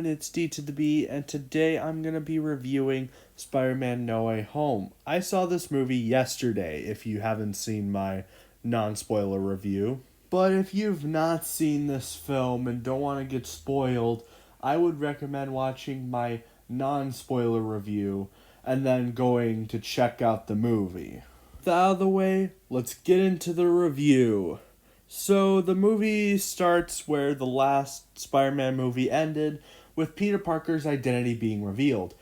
everyone, it's D to the B, and today I'm going to be reviewing Spider-Man No Way Home. I saw this movie yesterday, if you haven't seen my non-spoiler review. But if you've not seen this film and don't want to get spoiled, I would recommend watching my non-spoiler review and then going to check out the movie. With that out of the way, let's get into the review. So the movie starts where the last Spider-Man movie ended, with Peter Parker's identity being revealed.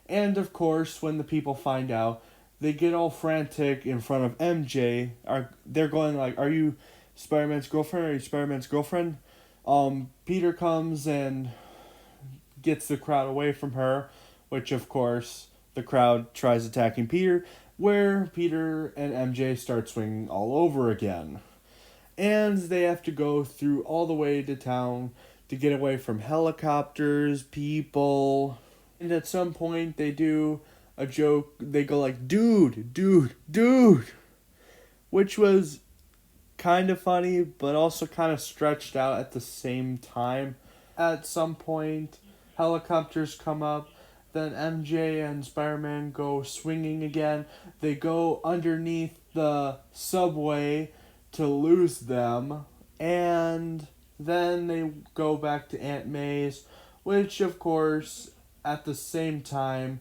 And of course, when the people find out, they get all frantic in front of MJ. They're going like, "Are you Spider-Man's girlfriend? Are you Spider-Man's girlfriend?" Peter comes and gets the crowd away from her, which of course the crowd tries attacking Peter, where Peter and MJ start swinging all over again. And they have to go through all the way to town to get away from helicopters, people. And at some point they do a joke. They go like, "Dude, dude, dude," which was kind of funny, but also kind of stretched out at the same time. At some point, helicopters come up. Then MJ and Spider-Man go swinging again. They go underneath the subway to lose them, and then they go back to Aunt May's, which of course at the same time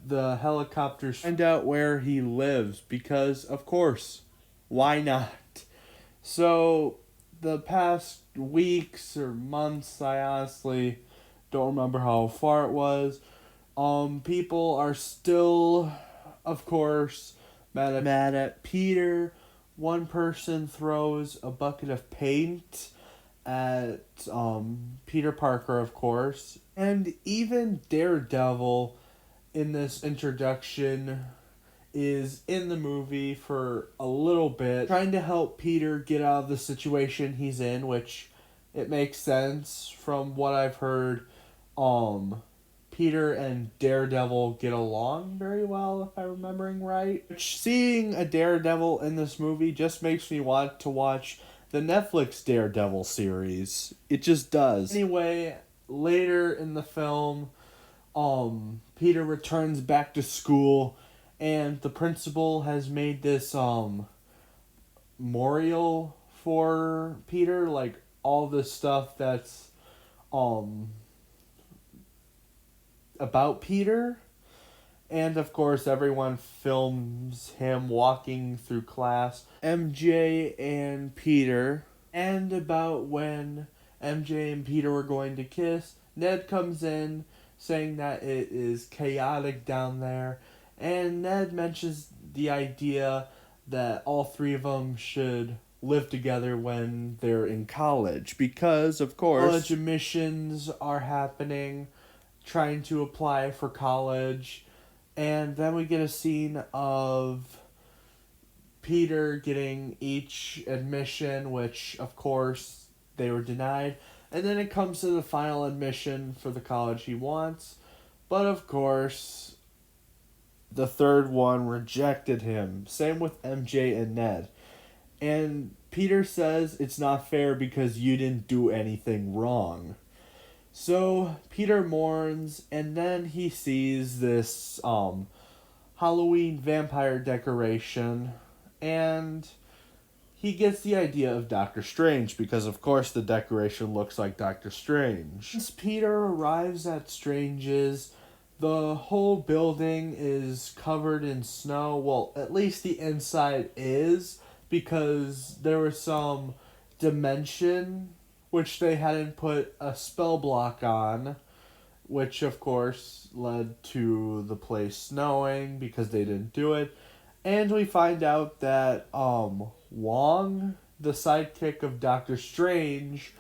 the helicopters find out where he lives, because of course, why not? So the past weeks or months, I honestly don't remember how far it was, people are still, of course, mad at Peter. One person throws a bucket of paint at Peter Parker, of course. And even Daredevil in this introduction is in the movie for a little bit, trying to help Peter get out of the situation he's in, which it makes sense from what I've heard. Peter and Daredevil get along very well, if I'm remembering right. Seeing a Daredevil in this movie just makes me want to watch the Netflix Daredevil series. It just does. Anyway, later in the film, Peter returns back to school, and the principal has made this memorial for Peter, like all this stuff that's about Peter. And of course everyone films him walking through class, MJ and Peter. And about when MJ and Peter were going to kiss, Ned comes in saying that it is chaotic down there, and Ned mentions the idea that all three of them should live together when they're in college, because of course college admissions are happening, trying to apply for college. And then we get a scene of Peter getting each admission, which of course they were denied. And then it comes to the final admission for the college he wants. But of course, the third one rejected him. Same with MJ and Ned. And Peter says it's not fair because you didn't do anything wrong. So Peter mourns, and then he sees this Halloween vampire decoration, and he gets the idea of Doctor Strange, because of course the decoration looks like Doctor Strange. Once Peter arrives at Strange's, the whole building is covered in snow. Well, at least the inside is, because there was some dimension which they hadn't put a spell block on, which of course led to the place snowing because they didn't do it. And we find out that Wong, the sidekick of Doctor Strange,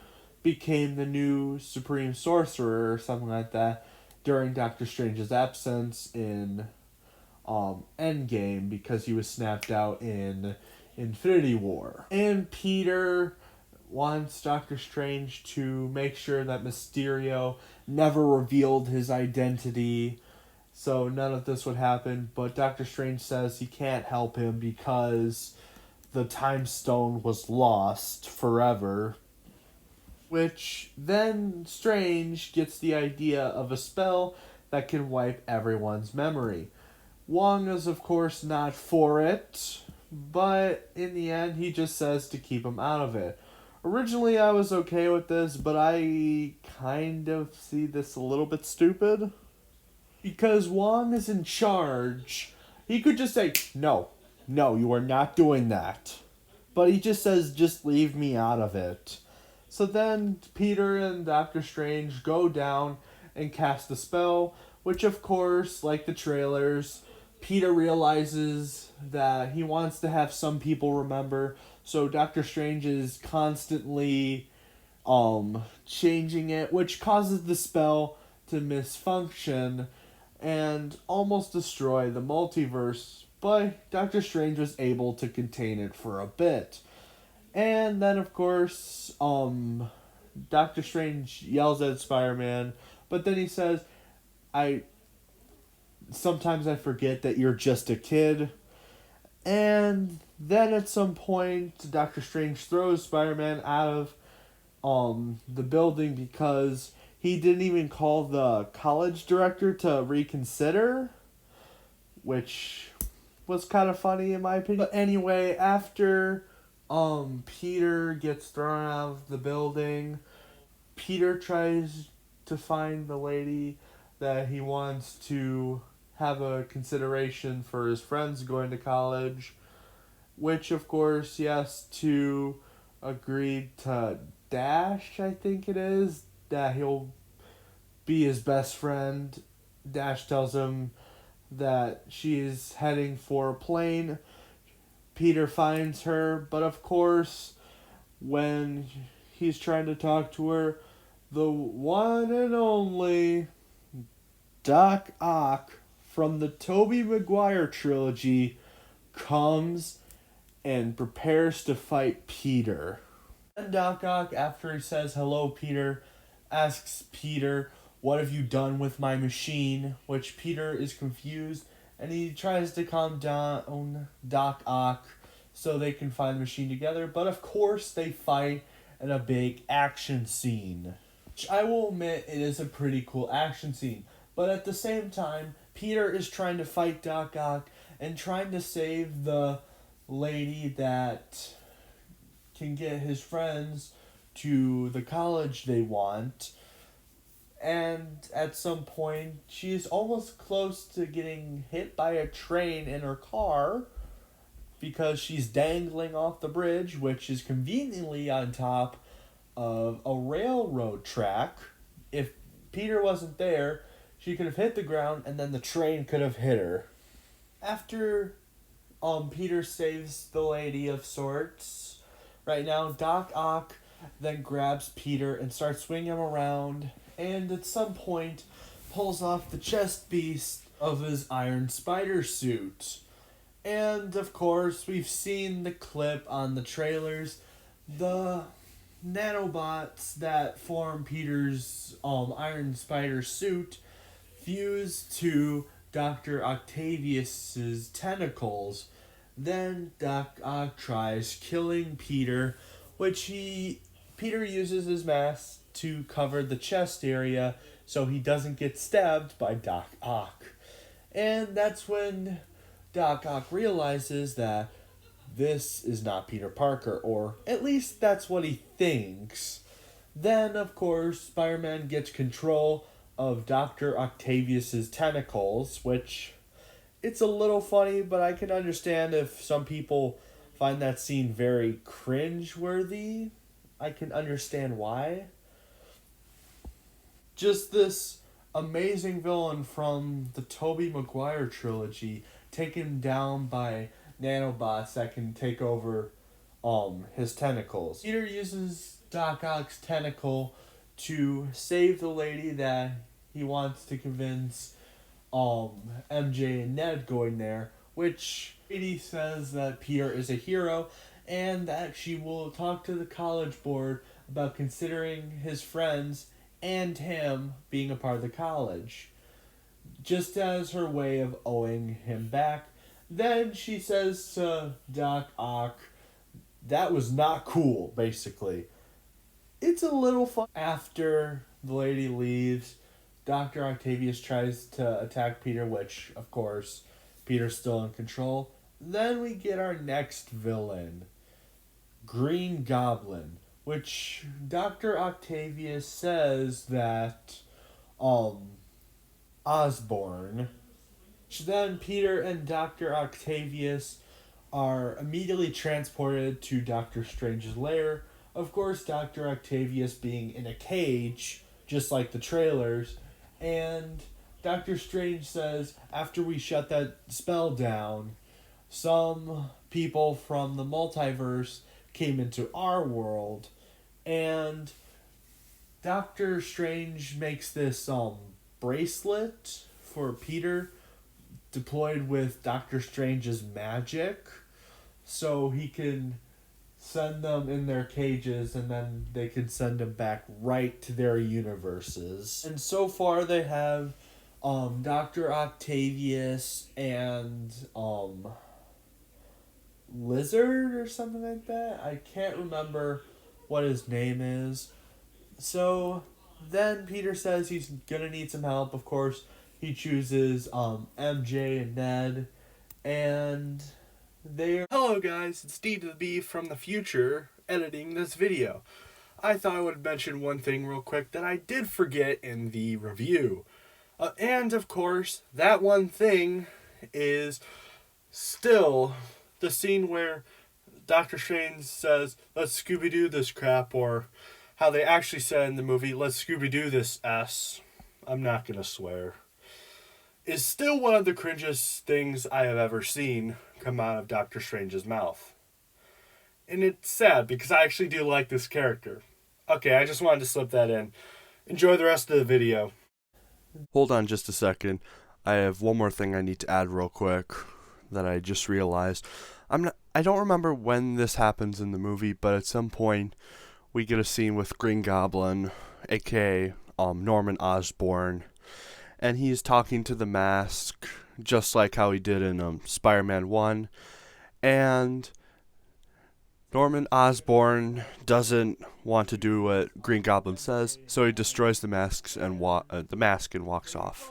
became the new Supreme Sorcerer or something like that during Doctor Strange's absence in Endgame, because he was snapped out in Infinity War. And Peter wants Doctor Strange to make sure that Mysterio never revealed his identity, so none of this would happen. But Doctor Strange says he can't help him because the Time Stone was lost forever. which then Strange gets the idea of a spell that can wipe everyone's memory. Wong is, of course, not for it, but in the end, he just says to keep him out of it. Originally, I was okay with this, but I kind of see this a little bit stupid. Because Wong is in charge. He could just say, no, you are not doing that. But he just says, just leave me out of it. So then Peter and Doctor Strange go down and cast the spell, which of course, like the trailers, Peter realizes that he wants to have some people remember, so Doctor Strange is constantly changing it, which causes the spell to misfunction and almost destroy the multiverse, but Doctor Strange was able to contain it for a bit. And then of course, Doctor Strange yells at Spider-Man, but then he says, Sometimes I forget that you're just a kid. And then at some point, Doctor Strange throws Spider-Man out of the building because he didn't even call the college director to reconsider, which was kind of funny in my opinion. But anyway, after Peter gets thrown out of the building, Peter tries to find the lady that he wants to have a consideration for his friends going to college, which of course he has to agree to Dash, I think it is, that he'll be his best friend. Dash tells him that she is heading for a plane. Peter finds her, but of course, when he's trying to talk to her, the one and only Doc Ock from the Tobey Maguire trilogy comes and prepares to fight Peter. And Doc Ock, after he says hello Peter, asks Peter, what have you done with my machine? Which Peter is confused, and he tries to calm down Doc Ock so they can find the machine together, but of course they fight in a big action scene. Which I will admit, it is a pretty cool action scene. But at the same time, Peter is trying to fight Doc Ock and trying to save the lady that can get his friends to the college they want. And at some point, she's almost close to getting hit by a train in her car because she's dangling off the bridge, which is conveniently on top of a railroad track. If Peter wasn't there, she could have hit the ground and then the train could have hit her. After Peter saves the lady of sorts, right now Doc Ock then grabs Peter and starts swinging him around, and at some point pulls off the chest piece of his Iron Spider suit. And of course, we've seen the clip on the trailers. The nanobots that form Peter's Iron Spider suit fuse to Dr. Octavius's tentacles. Then Doc Ock tries killing Peter, which Peter uses his mask to cover the chest area so he doesn't get stabbed by Doc Ock. And that's when Doc Ock realizes that this is not Peter Parker, or at least that's what he thinks. Then, of course, Spider-Man gets control of Dr. Octavius's tentacles, which it's a little funny, but I can understand if some people find that scene very cringe-worthy. I can understand why. Just this amazing villain from the Tobey Maguire trilogy taken down by nanobots that can take over his tentacles. Peter uses Doc Ock's tentacle to save the lady that he wants to convince MJ and Ned going there, which Katie says that Peter is a hero and that she will talk to the college board about considering his friends and him being a part of the college, just as her way of owing him back. Then she says to Doc Ock, that was not cool, basically. it's a little fun. After the lady leaves, Dr. Octavius tries to attack Peter, which, of course, Peter's still in control. Then we get our next villain, Green Goblin, which Dr. Octavius says that Osborn. Then Peter and Dr. Octavius are immediately transported to Doctor Strange's lair. Of course, Dr. Octavius being in a cage, just like the trailers, and Doctor Strange says, after we shut that spell down, some people from the multiverse came into our world, and Doctor Strange makes this bracelet for Peter deployed with Doctor Strange's magic, so he can send them in their cages and then they can send them back right to their universes. And so far they have Dr. Octavius and Lizard or something like that. I can't remember what his name is. So then Peter says he's gonna need some help. Of course, he chooses MJ and Ned, and they're... Hello guys, it's D to the B from the future editing this video. I thought I would mention one thing real quick that I did forget in the review. And of course, that one thing is still the scene where Doctor Strange says, "Let's Scooby-Doo this crap," or how they actually said in the movie, "Let's Scooby-Doo this S." I'm not gonna swear. Is still one of the cringiest things I have ever seen come out of Doctor Strange's mouth. And it's sad because I actually do like this character. Okay, I just wanted to slip that in. Enjoy the rest of the video. Hold on just a second. I have one more thing I need to add real quick that I just realized. I don't remember when this happens in the movie, but at some point we get a scene with Green Goblin, aka Norman Osborn, and he's talking to the mask just like how he did in Spider-Man 1, and Norman Osborn doesn't want to do what Green Goblin says, so he destroys the masks and the mask and walks off.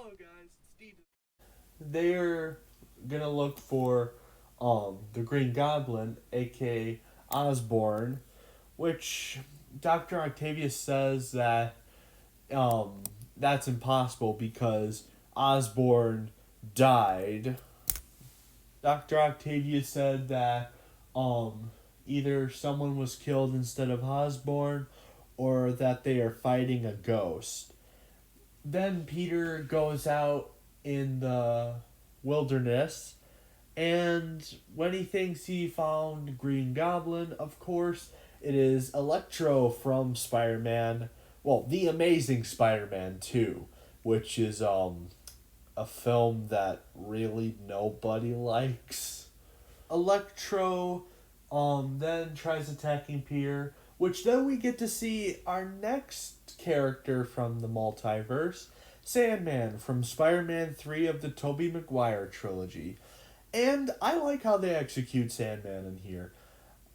They're gonna look for the Green Goblin, aka Osborn, which Dr. Octavius says that that's impossible because Osborn died. Dr. Octavius said that either someone was killed instead of Osborn or that they are fighting a ghost. Then Peter goes out in the wilderness, and when he thinks he found Green Goblin, of course, it is Electro from Spider-Man, well, The Amazing Spider-Man 2, which is a film that really nobody likes. Electro then tries attacking Peter, which then we get to see our next character from the multiverse, Sandman from Spider-Man 3 of the Tobey Maguire trilogy. And I like how they execute Sandman in here.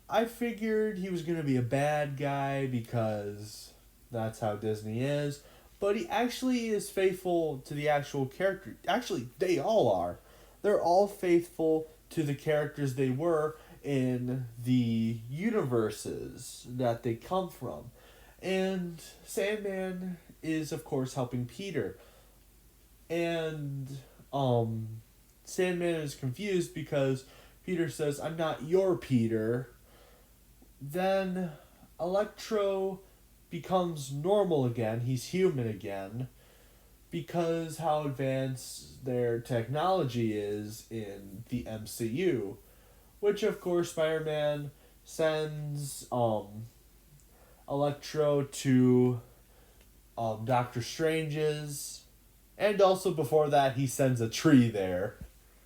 I figured he was going to be a bad guy because that's how Disney is, but he actually is faithful to the actual character. Actually, they all are. They're all faithful to the characters they were in the universes that they come from. And Sandman is, of course, helping Peter. And Sandman is confused because Peter says, "I'm not your Peter." Then Electro becomes normal again. He's human again because how advanced their technology is in the MCU. Which, of course, Spider-Man sends Electro to Doctor Strange's. And also before that, he sends a tree there.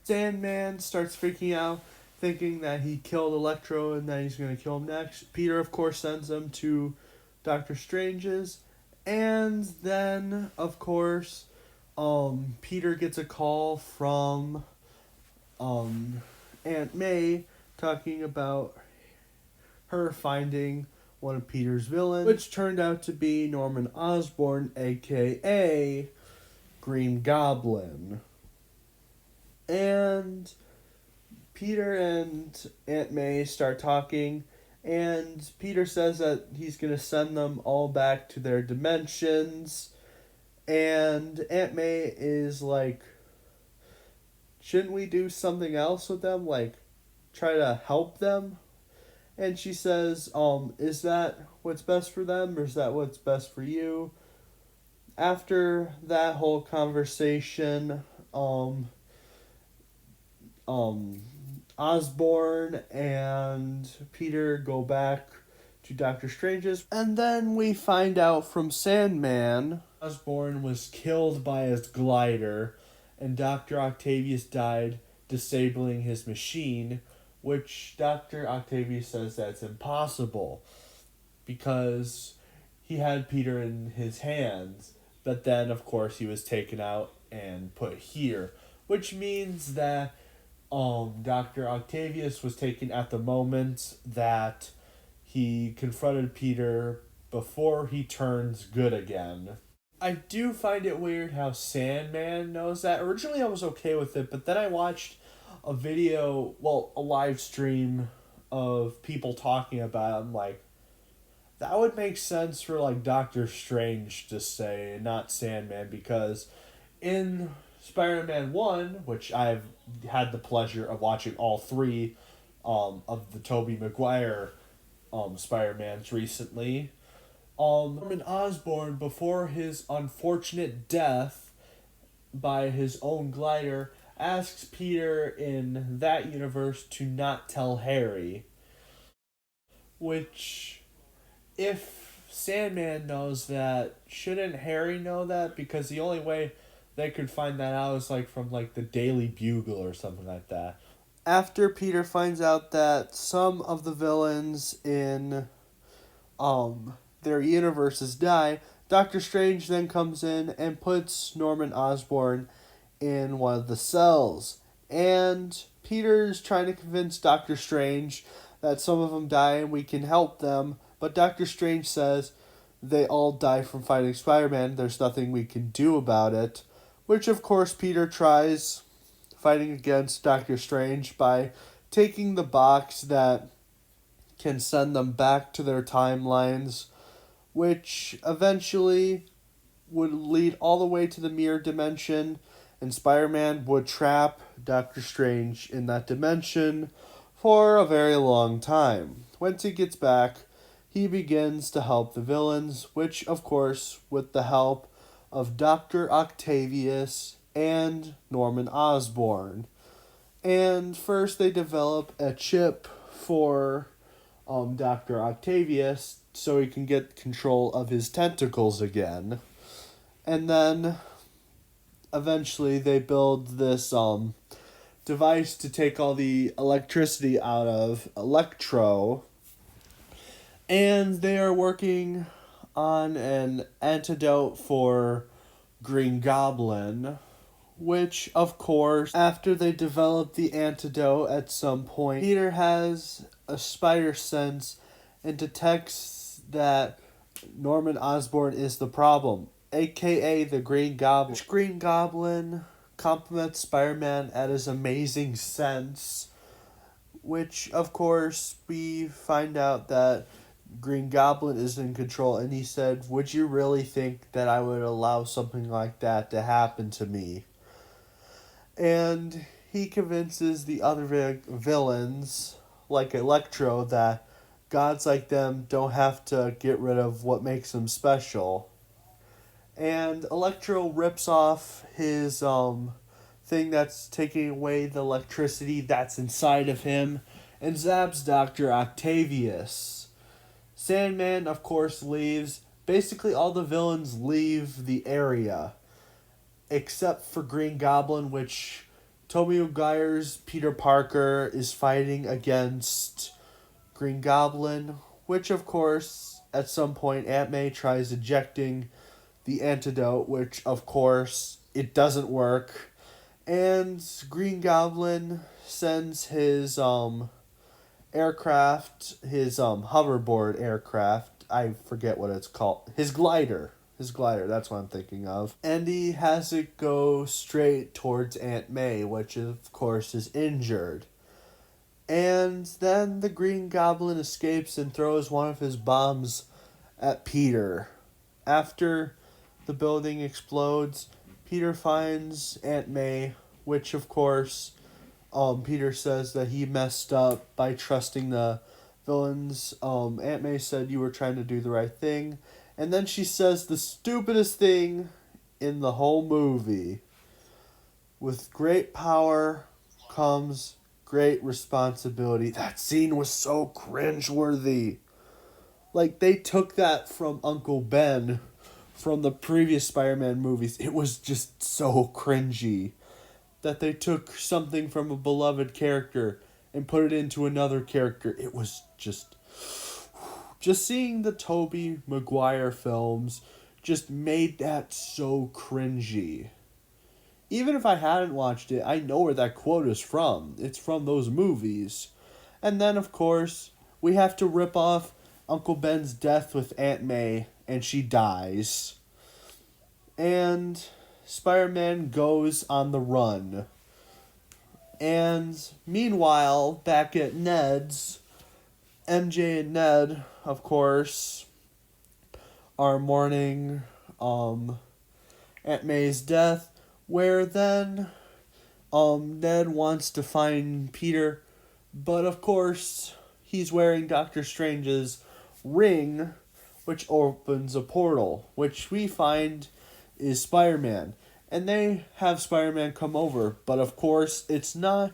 Sandman starts freaking out, thinking that he killed Electro and that he's going to kill him next. Peter, of course, sends him to Doctor Strange's. And then, of course, Peter gets a call from Aunt May talking about her finding one of Peter's villains, which turned out to be Norman Osborn, aka Green Goblin. And Peter and Aunt May start talking, and Peter says that he's going to send them all back to their dimensions. And Aunt May is like, shouldn't we do something else with them? Like, try to help them? And she says, is that what's best for them, or is that what's best for you? After that whole conversation, Osborn and Peter go back to Doctor Strange's, and then we find out from Sandman Osborn was killed by his glider, and Dr. Octavius died, disabling his machine, which Dr. Octavius says that's impossible because he had Peter in his hands, but then of course he was taken out and put here, which means that Dr. Octavius was taken at the moment that he confronted Peter before he turns good again. I do find it weird how Sandman knows that. Originally I was okay with it, but then I watched a video, a live stream of people talking about it. I'm like, that would make sense for like Doctor Strange to say, not Sandman, because in Spider-Man 1, which I've had the pleasure of watching all three of the Tobey Maguire Spider-Mans recently, Norman Osborn, before his unfortunate death by his own glider, asks Peter in that universe to not tell Harry. Which, if Sandman knows that, shouldn't Harry know that? Because the only way they could find that out is like from like the Daily Bugle or something like that. After Peter finds out that some of the villains in their universes die, Doctor Strange then comes in and puts Norman Osborn in one of the cells. And Peter's trying to convince Doctor Strange that some of them die and we can help them, but Doctor Strange says they all die from fighting Spider-Man, there's nothing we can do about it, which of course Peter tries fighting against Doctor Strange by taking the box that can send them back to their timelines, which eventually would lead all the way to the mirror dimension, and Spider-Man would trap Doctor Strange in that dimension for a very long time. Once he gets back, he begins to help the villains, which, of course, with the help of Dr. Octavius and Norman Osborn. And first they develop a chip for Dr. Octavius so he can get control of his tentacles again. And then eventually they build this device to take all the electricity out of Electro. And they are working on an antidote for Green Goblin, which, of course, after they develop the antidote at some point, Peter has a spider sense and detects that Norman Osborn is the problem, aka the Green Goblin. Which Green Goblin compliments Spider-Man at his amazing sense, which, of course, we find out that Green Goblin is in control, and he said, would you really think that I would allow something like that to happen to me? And he convinces the other villains, like Electro, that gods like them don't have to get rid of what makes them special. And Electro rips off his thing that's taking away the electricity that's inside of him and zaps Dr. Octavius. Sandman, of course, leaves. Basically, all the villains leave the area, except for Green Goblin, which Tobey Maguire's Peter Parker is fighting against Green Goblin, which, of course, at some point, Aunt May tries ejecting the antidote, which, of course, it doesn't work. And Green Goblin sends his aircraft, his hoverboard aircraft. I forget what it's called. His glider. His glider, that's what I'm thinking of. And he has it go straight towards Aunt May, which of course is injured. And then the Green Goblin escapes and throws one of his bombs at Peter. After the building explodes, Peter finds Aunt May, which of course Peter says that he messed up by trusting the villains. Aunt May said you were trying to do the right thing. And then she says the stupidest thing in the whole movie. With great power comes great responsibility. That scene was so cringeworthy. Like, they took that from Uncle Ben from the previous Spider-Man movies. It was just so cringy that they took something from a beloved character and put it into another character. It was just seeing the Tobey Maguire films just made that so cringy. Even if I hadn't watched it, I know where that quote is from. It's from those movies. And then, of course, we have to rip off Uncle Ben's death with Aunt May, and she dies. And Spider-Man goes on the run. And meanwhile, back at Ned's, MJ and Ned, of course, are mourning Aunt May's death, where then Ned wants to find Peter, but of course he's wearing Doctor Strange's ring, which opens a portal, which we find is Spider-Man. And they have Spider-Man come over, but of course it's not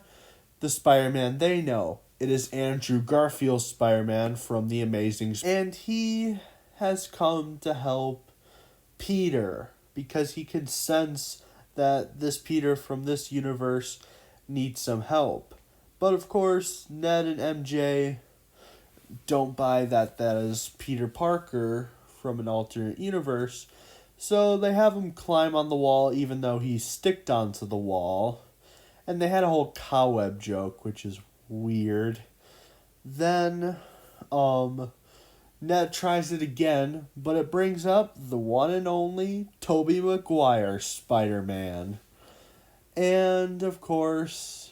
the Spider-Man they know. It is Andrew Garfield's Spider-Man from The Amazing, and he has come to help Peter because he can sense that this Peter from this universe needs some help. But of course, Ned and MJ don't buy that is Peter Parker from an alternate universe, so they have him climb on the wall even though he sticked onto the wall. And they had a whole cobweb joke, which is weird. Then, Ned tries it again, but it brings up the one and only Tobey Maguire Spider-Man. And, of course,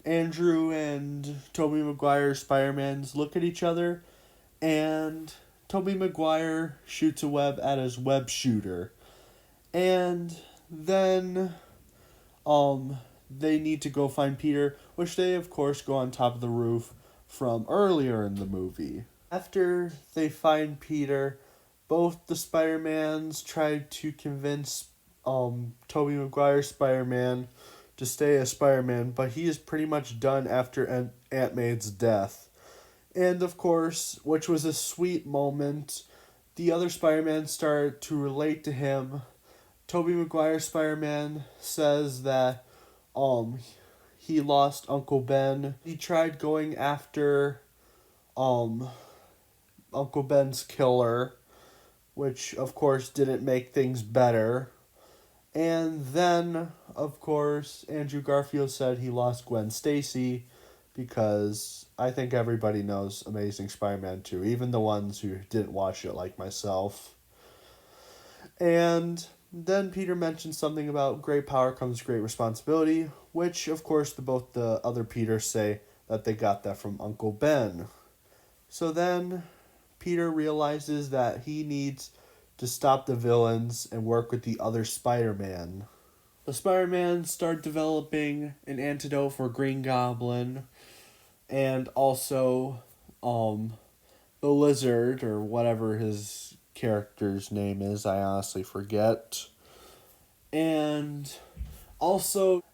Andrew and Tobey Maguire Spider-Mans look at each other, and Tobey Maguire shoots a web at his web shooter. And then, they need to go find Peter, which they, of course, go on top of the roof from earlier in the movie. After they find Peter, both the Spider-Mans try to convince Tobey Maguire's Spider-Man to stay as Spider-Man, but he is pretty much done after Aunt May's death. And of course, which was a sweet moment, the other Spider-Man start to relate to him. Tobey Maguire's Spider-Man says that he lost Uncle Ben. He tried going after Uncle Ben's killer, which of course didn't make things better. And then, of course, Andrew Garfield said he lost Gwen Stacy because I think everybody knows Amazing Spider-Man 2, even the ones who didn't watch it like myself. And then Peter mentioned something about great power comes great responsibility, which of course both the other Peters say that they got that from Uncle Ben. So then Peter realizes that he needs to stop the villains and work with the other Spider-Man. The Spider-Man start developing an antidote for Green Goblin, and also the Lizard, or whatever his character's name is, I honestly forget. And also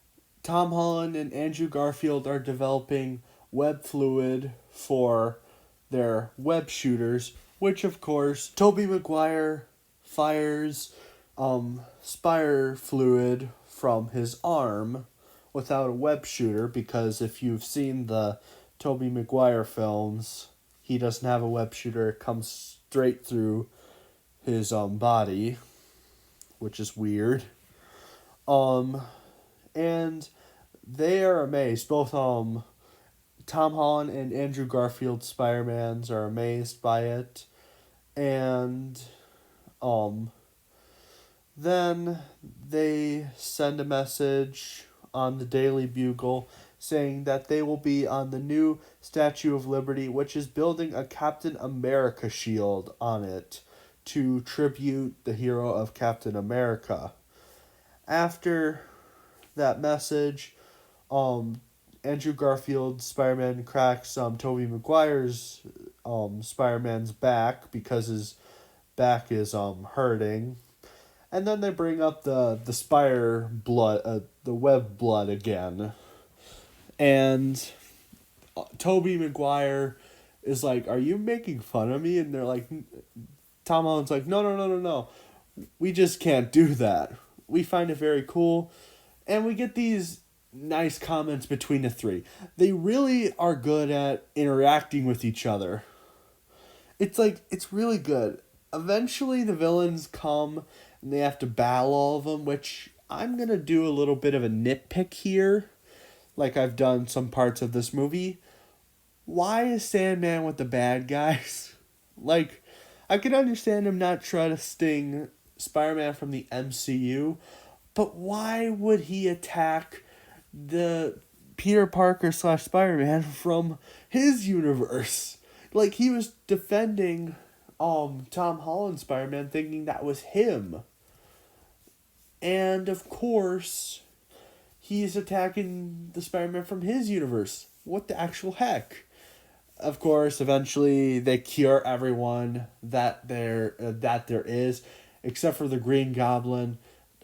Tom Holland and Andrew Garfield are developing web fluid for their web shooters, which of course Tobey Maguire fires spire fluid from his arm without a web shooter, because if you've seen the Tobey Maguire films, he doesn't have a web shooter. It comes straight through his body, which is weird. And they are amazed. Both Tom Holland and Andrew Garfield Spider-Mans are amazed by it. And um then they send a message on the Daily Bugle saying that they will be on the new Statue of Liberty, which is building a Captain America shield on it to tribute the hero of Captain America. After that message, Andrew Garfield's Spider-Man cracks Tobey Maguire's Spider-Man's back because his back is hurting. And then they bring up the spire blood, the web blood again. And Tobey Maguire is like, "Are you making fun of me?" And they're like, Tom Holland's like, "No, no, no, no, no. We just can't do that. We find it very cool." And we get these nice comments between the three. They really are good at interacting with each other. It's really good. Eventually the villains come and they have to battle all of them, which I'm going to do a little bit of a nitpick here, like I've done some parts of this movie. Why is Sandman with the bad guys? Like, I can understand him not trusting Spider-Man from the MCU, but why would he attack the Peter Parker / Spider-Man from his universe? Like, he was defending Tom Holland Spider-Man, thinking that was him. And of course, he's attacking the Spider-Man from his universe. What the actual heck? Of course, eventually they cure everyone that there is, except for the Green Goblin.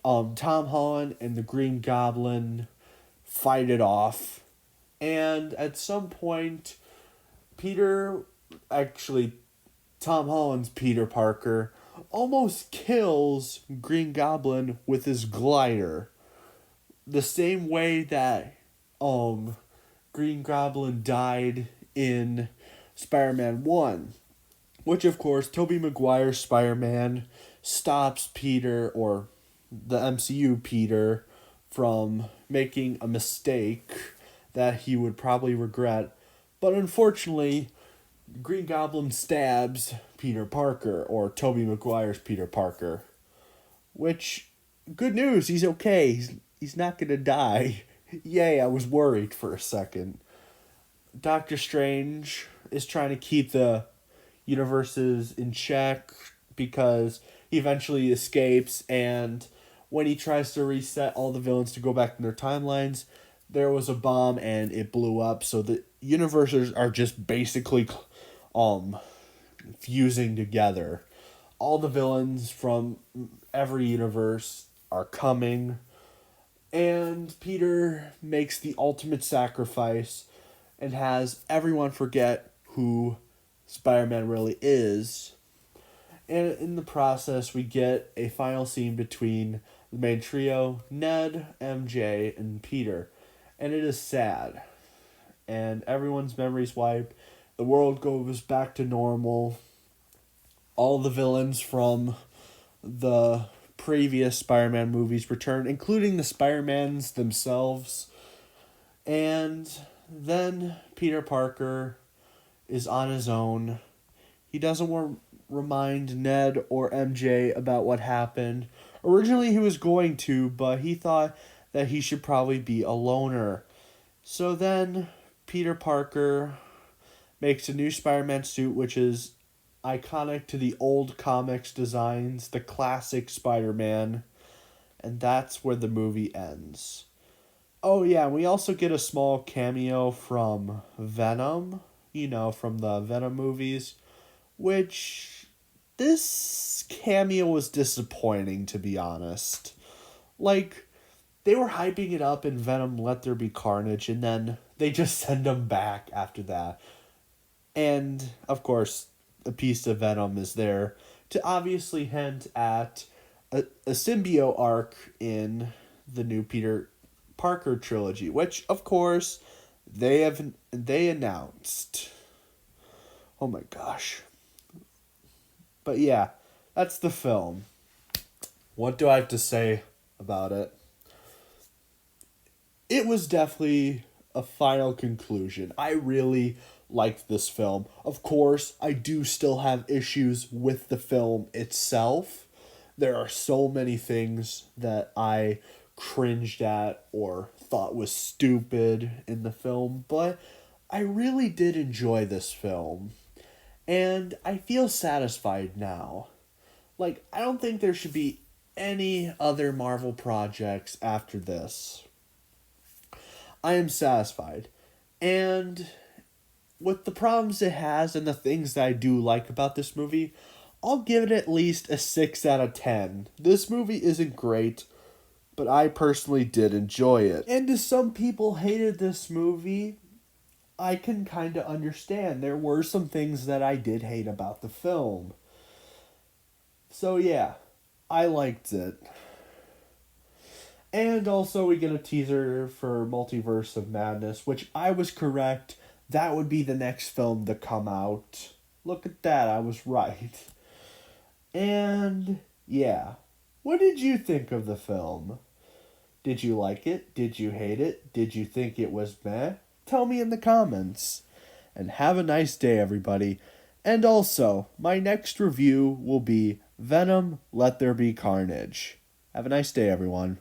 Tom Holland and the Green Goblin fight it off, and at some point, Tom Holland's Peter Parker almost kills Green Goblin with his glider. The same way that Green Goblin died in Spider-Man 1. Which, of course, Tobey Maguire's Spider-Man stops Peter, or the MCU Peter, from making a mistake that he would probably regret. But unfortunately, Green Goblin stabs Peter Parker, or Tobey Maguire's Peter Parker. Which, good news, he's okay. He's not gonna die. Yay, I was worried for a second. Doctor Strange is trying to keep the universes in check because he eventually escapes, and when he tries to reset all the villains to go back in their timelines, there was a bomb and it blew up, so the universes are just basically fusing together. All the villains from every universe are coming, and Peter makes the ultimate sacrifice and has everyone forget who Spider-Man really is. And in the process, we get a final scene between the main trio, Ned, MJ, and Peter. And it is sad. And everyone's memories wiped. The world goes back to normal. All the villains from the previous Spider-Man movies return, including the Spider-Mans themselves. And then Peter Parker is on his own. He doesn't want to remind Ned or MJ about what happened. Originally he was going to, but he thought that he should probably be a loner. So then Peter Parker makes a new Spider-Man suit, which is iconic to the old comics designs, the classic Spider-Man. And that's where the movie ends. Oh yeah, we also get a small cameo from Venom, from the Venom movies, which this cameo was disappointing, to be honest. Like, they were hyping it up in Venom Let There Be Carnage, and then they just send him back after that. And, of course, a piece of Venom is there to obviously hint at a symbiote arc in the new Peter Parker trilogy, which, of course, they announced. Oh my gosh. But yeah, that's the film. What do I have to say about it? It was definitely a final conclusion. I really liked this film. Of course, I do still have issues with the film itself. There are so many things that I cringed at or thought was stupid in the film, but I really did enjoy this film. And I feel satisfied now. Like, I don't think there should be any other Marvel projects after this. I am satisfied. And with the problems it has and the things that I do like about this movie, I'll give it at least a 6 out of 10. This movie isn't great, but I personally did enjoy it. And as some people hated this movie, I can kind of understand. There were some things that I did hate about the film. So yeah, I liked it. And also we get a teaser for Multiverse of Madness, which I was correct. That would be the next film to come out. Look at that, I was right. And yeah, what did you think of the film? Did you like it? Did you hate it? Did you think it was meh? Tell me in the comments. And have a nice day, everybody. And also, my next review will be Venom, Let There Be Carnage. Have a nice day, everyone.